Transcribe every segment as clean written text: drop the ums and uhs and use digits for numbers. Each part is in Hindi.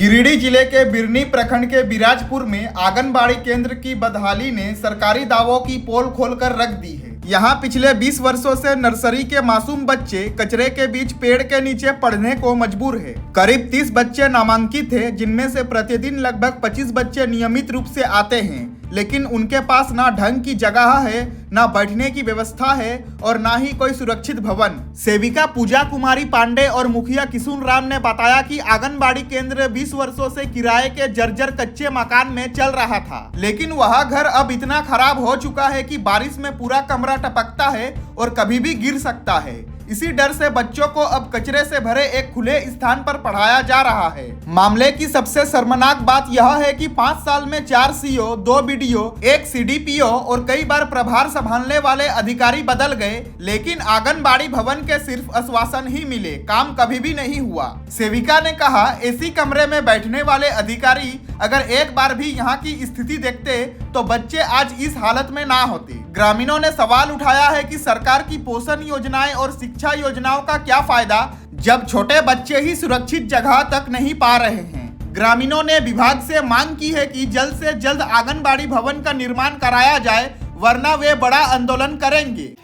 गिरिडीह जिले के बिरनी प्रखंड के बिराजपुर में आंगनबाड़ी केंद्र की बदहाली ने सरकारी दावों की पोल खोलकर रख दी है। यहाँ पिछले 20 वर्षों से नर्सरी के मासूम बच्चे कचरे के बीच पेड़ के नीचे पढ़ने को मजबूर है। करीब 30 बच्चे नामांकित हैं, जिनमें से प्रतिदिन लगभग 25 बच्चे नियमित रूप से आते हैं, लेकिन उनके पास ना ढंग की जगह है, ना बैठने की व्यवस्था है और ना ही कोई सुरक्षित भवन। सेविका पूजा कुमारी पांडे और मुखिया किशुन राम ने बताया कि आंगनबाड़ी केंद्र 20 वर्षों से किराए के जर्जर कच्चे मकान में चल रहा था, लेकिन वह घर अब इतना खराब हो चुका है कि बारिश में पूरा कमरा टपकता है और कभी भी गिर सकता है। इसी डर से बच्चों को अब कचरे से भरे एक खुले स्थान पर पढ़ाया जा रहा है। मामले की सबसे शर्मनाक बात यह है कि 5 साल में 4 सीओ, 2 बीडीओ, 1 सीडीपीओ और कई बार प्रभार संभालने वाले अधिकारी बदल गए, लेकिन आंगनबाड़ी भवन के सिर्फ आश्वासन ही मिले, काम कभी भी नहीं हुआ। सेविका ने कहा, एसी कमरे में बैठने वाले अधिकारी अगर एक बार भी यहाँ की स्थिति देखते तो बच्चे आज इस हालत में ना होते। ग्रामीणों ने सवाल उठाया है कि सरकार की पोषण योजनाएं और शिक्षा योजनाओं का क्या फायदा जब छोटे बच्चे ही सुरक्षित जगह तक नहीं पा रहे हैं। ग्रामीणों ने विभाग से मांग की है कि जल्द से जल्द आंगनबाड़ी भवन का निर्माण कराया जाए, वरना वे बड़ा आंदोलन करेंगे।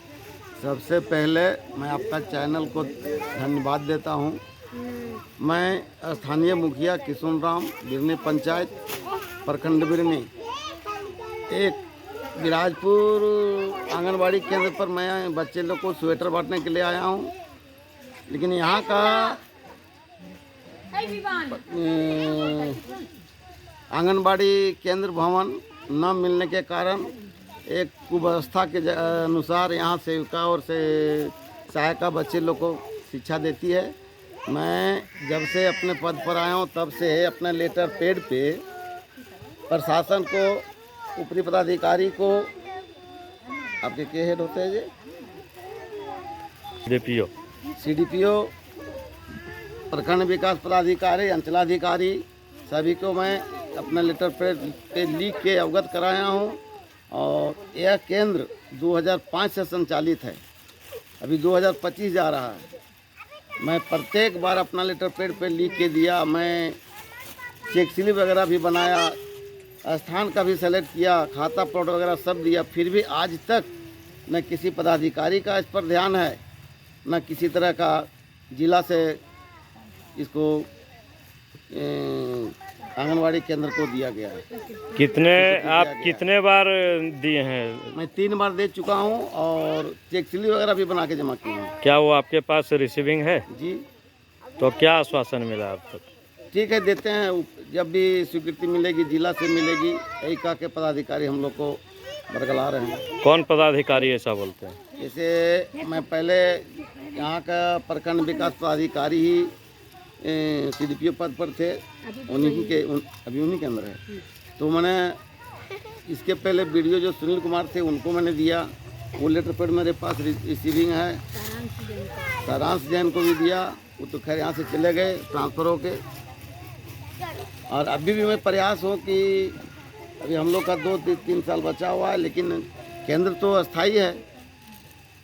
सबसे पहले मैं आपका चैनल को धन्यवाद देता हूं। मैं स्थानीय मुखिया किशुन राम, बिरनी पंचायत, प्रखंड बिरनी। एक बिराजपुर आंगनबाड़ी केंद्र पर मैं बच्चे लोग को स्वेटर बांटने के लिए आया हूं, लेकिन यहाँ का आंगनबाड़ी केंद्र भवन न मिलने के कारण एक कुव्यवस्था के अनुसार यहाँ सेविका और सहायिका बच्चे लोग को शिक्षा देती है। मैं जब से अपने पद पर आया हूँ तब से अपने लेटर पैड पे प्रशासन को, ऊपरी पदाधिकारी को, आपके क्या हेड होते हैं जी, सीडीपीओ, प्रखंड विकास पदाधिकारी, अंचलाधिकारी, सभी को मैं अपना लेटर पे लिख के अवगत कराया हूँ। और यह केंद्र 2005 से संचालित है, अभी 2025 जा रहा है। मैं प्रत्येक बार अपना लेटर पैड पे लिख के दिया, मैं चेक स्लिप वगैरह भी बनाया, स्थान का भी सेलेक्ट किया, खाता प्लॉट वगैरह सब दिया, फिर भी आज तक न किसी पदाधिकारी का इस पर ध्यान है, न किसी तरह का जिला से इसको आंगनवाड़ी केंद्र को दिया गया है। आप कितने बार दिए हैं? मैं 3 बार दे चुका हूं और चेक स्लिप वगैरह भी बना के जमा किया हूँ। क्या वो आपके पास रिसीविंग है? जी। तो क्या आश्वासन मिला अब तक? ठीक है, देते हैं, जब भी स्वीकृति मिलेगी जिला से मिलेगी, यही कहा के पदाधिकारी हम लोग को बरगला रहे हैं। कौन पदाधिकारी ऐसा बोलते हैं? जैसे मैं पहले यहाँ का प्रखंड विकास पदाधिकारी ही सीडीपीओ पद पर थे, उन्हीं के अंदर है। तो मैंने इसके पहले बीडीओ जो सुनील कुमार थे उनको मैंने दिया, वो लेटर पैड मेरे पास रिसीविंग है। सारांश जैन को भी दिया, वो तो खैर यहाँ से चले गए ट्रांसफ़र होके। और अभी भी मैं प्रयास हूँ कि अभी हम लोग का 2-3 साल बचा हुआ है, लेकिन केंद्र तो अस्थाई है।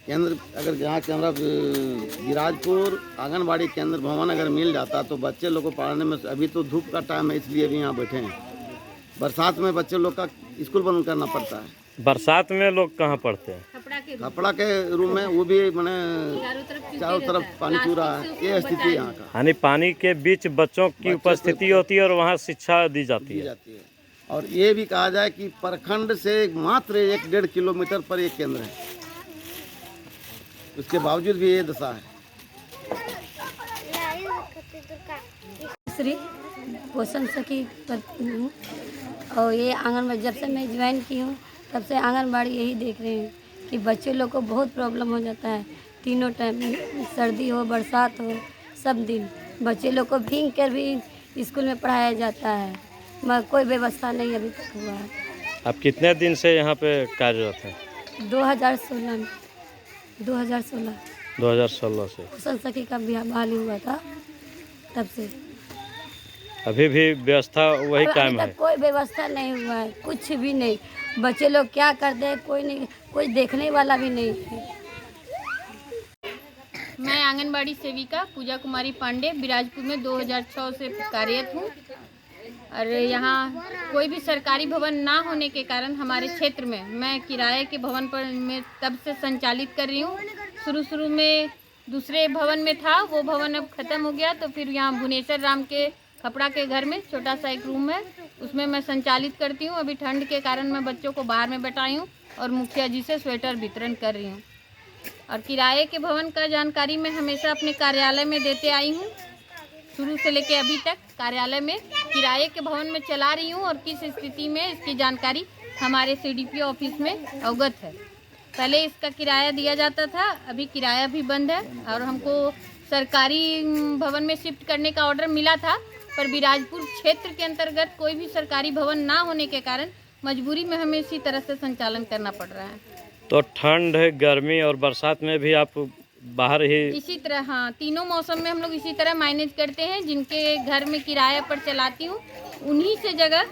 केंद्र अगर जहाँ कैमरा बिराजपुर आंगनबाड़ी केंद्र भवन अगर मिल जाता तो बच्चे लोग को पढ़ाने में, अभी तो धूप का टाइम है इसलिए भी यहाँ बैठे हैं। बरसात में बच्चे लोग का स्कूल बंद करना पड़ता है। बरसात में लोग कहाँ पढ़ते हैं? कपड़ा के रूम में, वो भी मैंने चारों तरफ पानी चू रहा है। ये स्थिति यहाँ का, यानी पानी के बीच बच्चों की उपस्थिति होती है और वहाँ शिक्षा दी जाती है। और ये भी कहा जाए कि प्रखंड से मात्र 1-1.5 किलोमीटर पर एक केंद्र है, उसके बावजूद भी ये दशा है। श्री पोषण सखी हूँ और ये आंगनबाड़ी जब से मैं ज्वाइन की हूँ तब से आंगनबाड़ी यही देख रहे हैं कि बच्चे लोग को बहुत प्रॉब्लम हो जाता है। तीनों टाइम, सर्दी हो, बरसात हो, सब दिन बच्चे लोग को भीग कर भी स्कूल में पढ़ाया जाता है, मगर कोई व्यवस्था नहीं अभी तक हुआ है। आप कितने दिन से यहाँ पे कार्यरत हैं? 2016 से पोषण सखी का बहाली हुआ था, तब से अभी भी व्यवस्था वही कायम है? कोई व्यवस्था नहीं हुआ है, कुछ भी नहीं। बच्चे लोग क्या करते हैं कोई नहीं, कोई देखने वाला भी नहीं है। मैं आंगनबाड़ी सेविका पूजा कुमारी पांडे बिराजपुर में 2006 से कार्यरत हूँ। और यहाँ कोई भी सरकारी भवन ना होने के कारण हमारे क्षेत्र में मैं किराए के भवन पर में तब से संचालित कर रही हूँ। शुरू में दूसरे भवन में था, वो भवन अब ख़त्म हो गया, तो फिर यहाँ भुवनेश्वर राम के कपड़ा के घर में छोटा सा एक रूम है, उसमें मैं संचालित करती हूँ। अभी ठंड के कारण मैं बच्चों को बाहर में बैठाई हूँ और मुखिया जी से स्वेटर वितरण कर रही हूँ। और किराए के भवन का जानकारी मैं हमेशा अपने कार्यालय में देते आई हूँ। शुरू से लेके अभी तक कार्यालय में किराए के भवन में चला रही हूँ और किस स्थिति में इसकी जानकारी हमारे CDPO ऑफिस में अवगत है। पहले इसका किराया दिया जाता था, अभी किराया भी बंद है और हमको सरकारी भवन में शिफ्ट करने का ऑर्डर मिला था, पर बिराजपुर क्षेत्र के अंतर्गत कोई भी सरकारी भवन ना होने के कारण मजबूरी में हमें इसी तरह से संचालन करना पड़ रहा है। तो ठंड, गर्मी और बरसात में भी आप बाहर ही इसी तरह, हाँ, तीनों मौसम में हम लोग इसी तरह मैनेज करते हैं। जिनके घर में किराए पर चलाती हूँ उन्हीं से जगह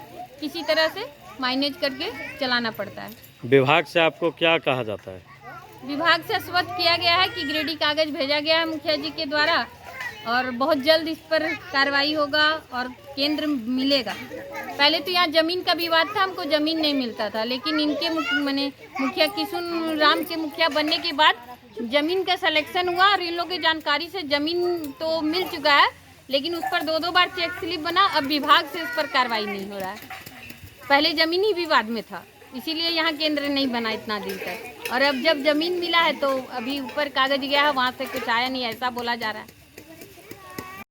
किसी तरह से मैनेज करके चलाना पड़ता है। विभाग से आपको क्या कहा जाता है? विभाग से आश्वस्त किया गया है कि ग्रेडी कागज भेजा गया है मुखिया जी के द्वारा और बहुत जल्द इस पर कार्रवाई होगा और केंद्र मिलेगा। पहले तो यहाँ ज़मीन का विवाद था, हमको ज़मीन नहीं मिलता था, लेकिन इनके मुखिया किशुन राम के मुखिया बनने के बाद ज़मीन का सिलेक्शन हुआ और इन लोगों की जानकारी से ज़मीन तो मिल चुका है, लेकिन उस पर 2 बार चेक स्लिप बना। अब विभाग से उस पर कार्रवाई नहीं हो रहा है। पहले ज़मीन ही विवाद में था, इसीलिए यहाँ केंद्र नहीं बना इतना दिन तक, और अब जब ज़मीन मिला है तो अभी ऊपर कागज गया है, वहाँ से कुछ आया नहीं, ऐसा बोला जा रहा है।